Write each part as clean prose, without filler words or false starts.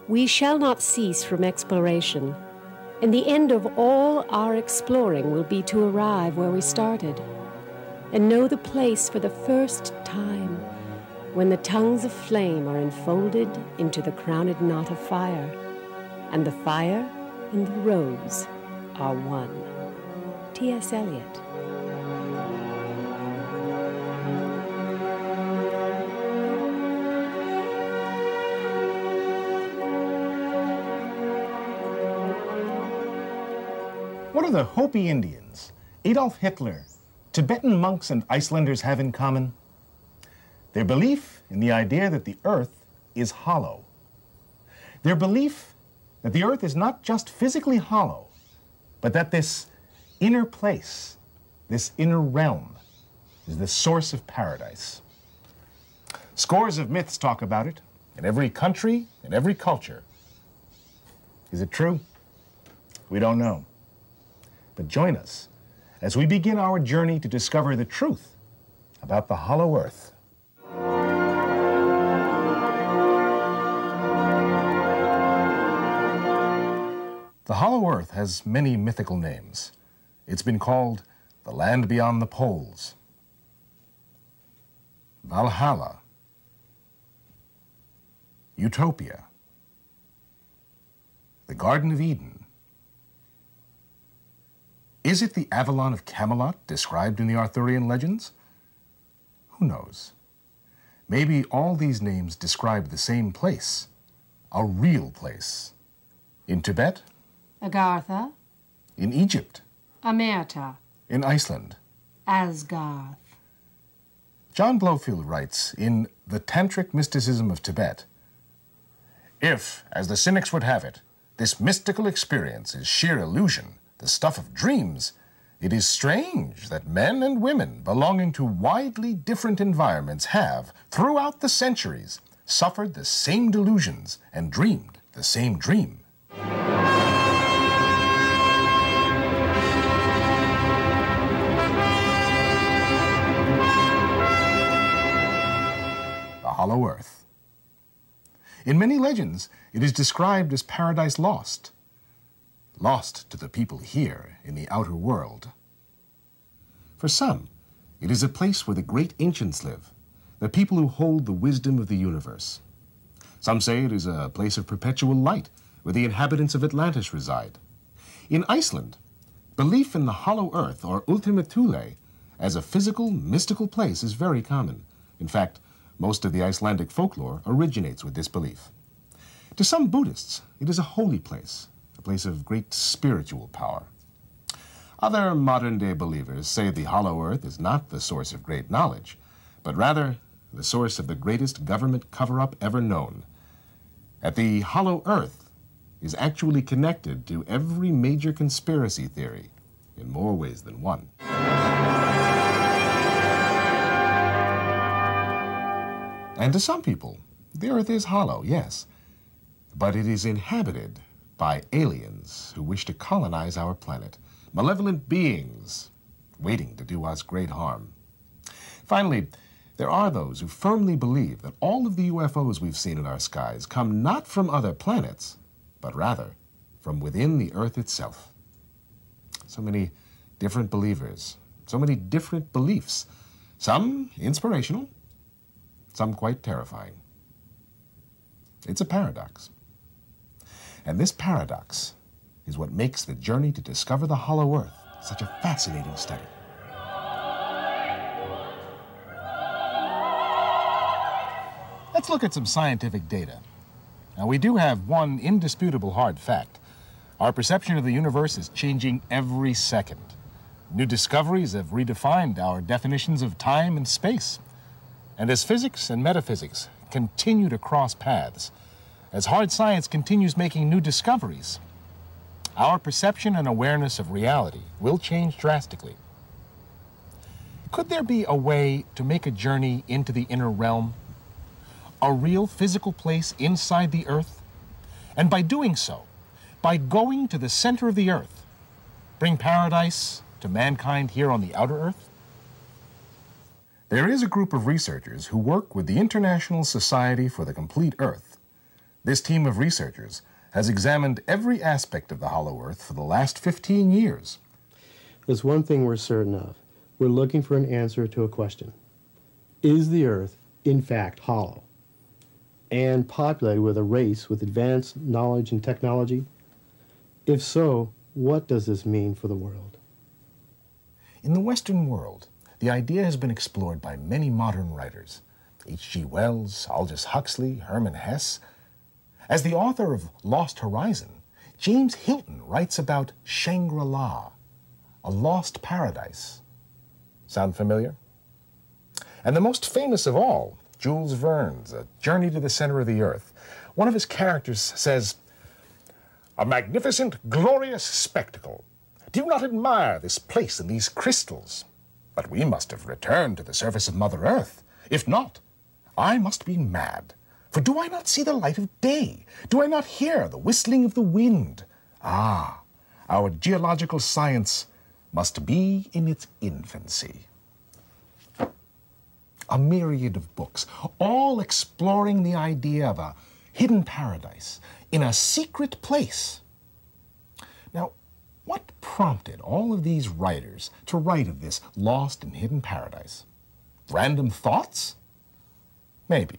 We shall not cease from exploration, and the end of all our exploring will be to arrive where we started, and know the place for the first time, when the tongues of flame are enfolded into the crowned knot of fire, and the fire and the rose are one. T.S. Eliot. What do the Hopi Indians, Adolf Hitler, Tibetan monks, and Icelanders have in common? Their belief in the idea that the Earth is hollow. Their belief that the Earth is not just physically hollow, but that this inner place, this inner realm, is the source of paradise. Scores of myths talk about it, in every country, in every culture. Is it true? We don't know. But join us as we begin our journey to discover the truth about the hollow Earth. The hollow Earth has many mythical names. It's been called the land beyond the poles, Valhalla, Utopia, the Garden of Eden. Is it the Avalon of Camelot described in the Arthurian legends? Who knows? Maybe all these names describe the same place, a real place. In Tibet? Agartha. In Egypt? Amerta. In Iceland? Asgarth. John Blofield writes in The Tantric Mysticism of Tibet, if, as the cynics would have it, this mystical experience is sheer illusion, the stuff of dreams, it is strange that men and women belonging to widely different environments have, throughout the centuries, suffered the same delusions and dreamed the same dream. The hollow Earth. In many legends, it is described as paradise lost. Lost to the people here in the outer world. For some, it is a place where the great ancients live, the people who hold the wisdom of the universe. Some say it is a place of perpetual light, where the inhabitants of Atlantis reside. In Iceland, belief in the hollow Earth, or Ultima Thule, as a physical, mystical place is very common. In fact, most of the Icelandic folklore originates with this belief. To some Buddhists, it is a holy place, a place of great spiritual power. Other modern-day believers say the hollow Earth is not the source of great knowledge, but rather the source of the greatest government cover-up ever known. That the hollow Earth is actually connected to every major conspiracy theory in more ways than one. And to some people, the Earth is hollow, yes, but it is inhabited by aliens who wish to colonize our planet, malevolent beings waiting to do us great harm. Finally, there are those who firmly believe that all of the UFOs we've seen in our skies come not from other planets, but rather from within the Earth itself. So many different believers, so many different beliefs, some inspirational, some quite terrifying. It's a paradox. And this paradox is what makes the journey to discover the hollow Earth such a fascinating study. Let's look at some scientific data. Now, we do have one indisputable hard fact. Our perception of the universe is changing every second. New discoveries have redefined our definitions of time and space. And as physics and metaphysics continue to cross paths, as hard science continues making new discoveries, our perception and awareness of reality will change drastically. Could there be a way to make a journey into the inner realm? A real physical place inside the Earth? And by doing so, by going to the center of the Earth, bring paradise to mankind here on the outer Earth? There is a group of researchers who work with the International Society for the Complete Earth This team of researchers has examined every aspect of the hollow Earth for the last 15 years. There's one thing we're certain of. We're looking for an answer to a question. Is the Earth, in fact, hollow and populated with a race with advanced knowledge and technology? If so, what does this mean for the world? In the Western world, the idea has been explored by many modern writers. H.G. Wells, Aldous Huxley, Hermann Hesse. As the author of Lost Horizon, James Hilton writes about Shangri-La, a lost paradise. Sound familiar? And the most famous of all, Jules Verne's A Journey to the Center of the Earth. One of his characters says, "A magnificent, glorious spectacle. Do you not admire this place and these crystals? But we must have returned to the surface of Mother Earth. If not, I must be mad. For do I not see the light of day? Do I not hear the whistling of the wind? Ah, our geological science must be in its infancy." A myriad of books, all exploring the idea of a hidden paradise in a secret place. Now, what prompted all of these writers to write of this lost and hidden paradise? Random thoughts? Maybe.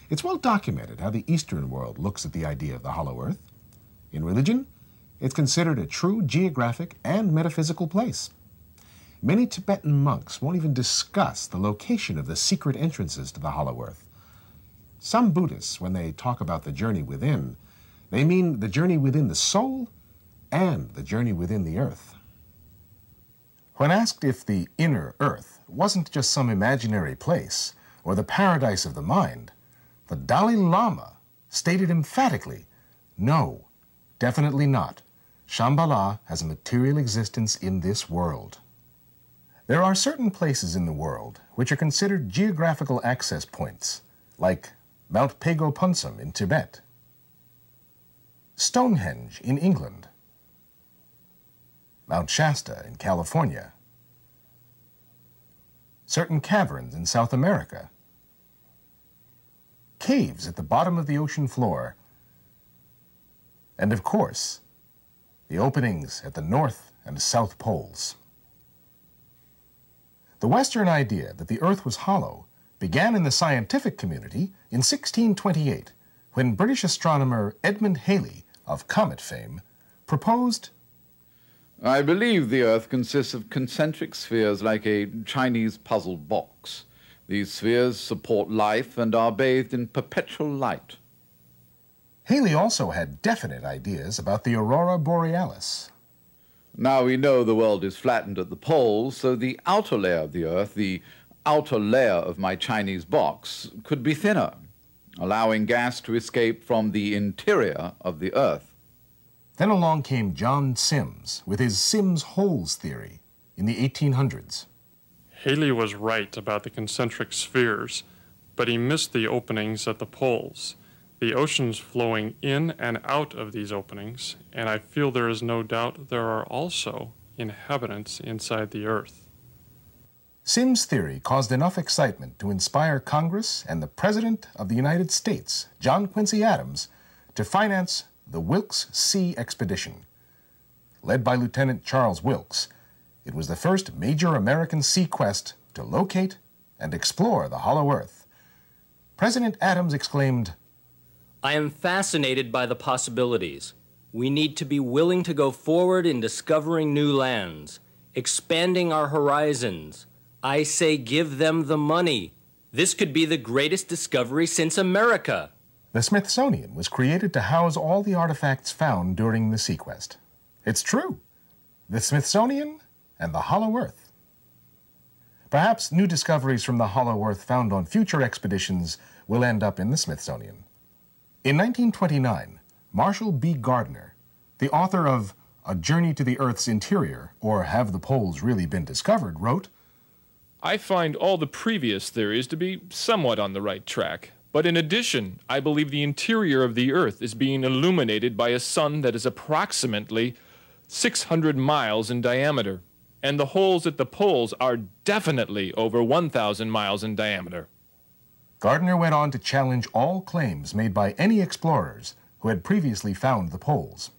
It's well documented how the Eastern world looks at the idea of the hollow Earth. In religion, it's considered a true geographic and metaphysical place. Many Tibetan monks won't even discuss the location of the secret entrances to the hollow Earth. Some Buddhists, when they talk about the journey within, they mean the journey within the soul and the journey within the earth. When asked if the inner earth wasn't just some imaginary place or the paradise of the mind, the Dalai Lama stated emphatically, "No, definitely not. Shambhala has a material existence in this world." There are certain places in the world which are considered geographical access points, like Mount Pago Punsum in Tibet, Stonehenge in England, Mount Shasta in California, certain caverns in South America, caves at the bottom of the ocean floor, and of course, the openings at the North and South Poles. The Western idea that the Earth was hollow began in the scientific community in 1628, when British astronomer Edmund Halley, of comet fame, proposed, "I believe the Earth consists of concentric spheres like a Chinese puzzle box. These spheres support life and are bathed in perpetual light." Halley also had definite ideas about the aurora borealis. Now we know the world is flattened at the poles, so the outer layer of the Earth, the outer layer of my Chinese box, could be thinner, allowing gas to escape from the interior of the Earth. Then along came John Sims with his Sims holes theory in the 1800s. Halley was right about the concentric spheres, but he missed the openings at the poles, the oceans flowing in and out of these openings, and I feel there is no doubt there are also inhabitants inside the Earth. Sims' theory caused enough excitement to inspire Congress and the President of the United States, John Quincy Adams, to finance the Wilkes Sea Expedition. Led by Lieutenant Charles Wilkes, it was the first major American sea quest to locate and explore the hollow Earth. President Adams exclaimed, "I am fascinated by the possibilities. We need to be willing to go forward in discovering new lands, expanding our horizons. I say give them the money. This could be the greatest discovery since America." The Smithsonian was created to house all the artifacts found during the sea quest. It's true. The Smithsonian and the hollow Earth. Perhaps new discoveries from the hollow Earth found on future expeditions will end up in the Smithsonian. In 1929, Marshall B. Gardner, the author of A Journey to the Earth's Interior, or Have the Poles Really Been Discovered, wrote, "I find all the previous theories to be somewhat on the right track, but in addition, I believe the interior of the Earth is being illuminated by a sun that is approximately 600 miles in diameter, and the holes at the poles are definitely over 1,000 miles in diameter." Gardner went on to challenge all claims made by any explorers who had previously found the poles.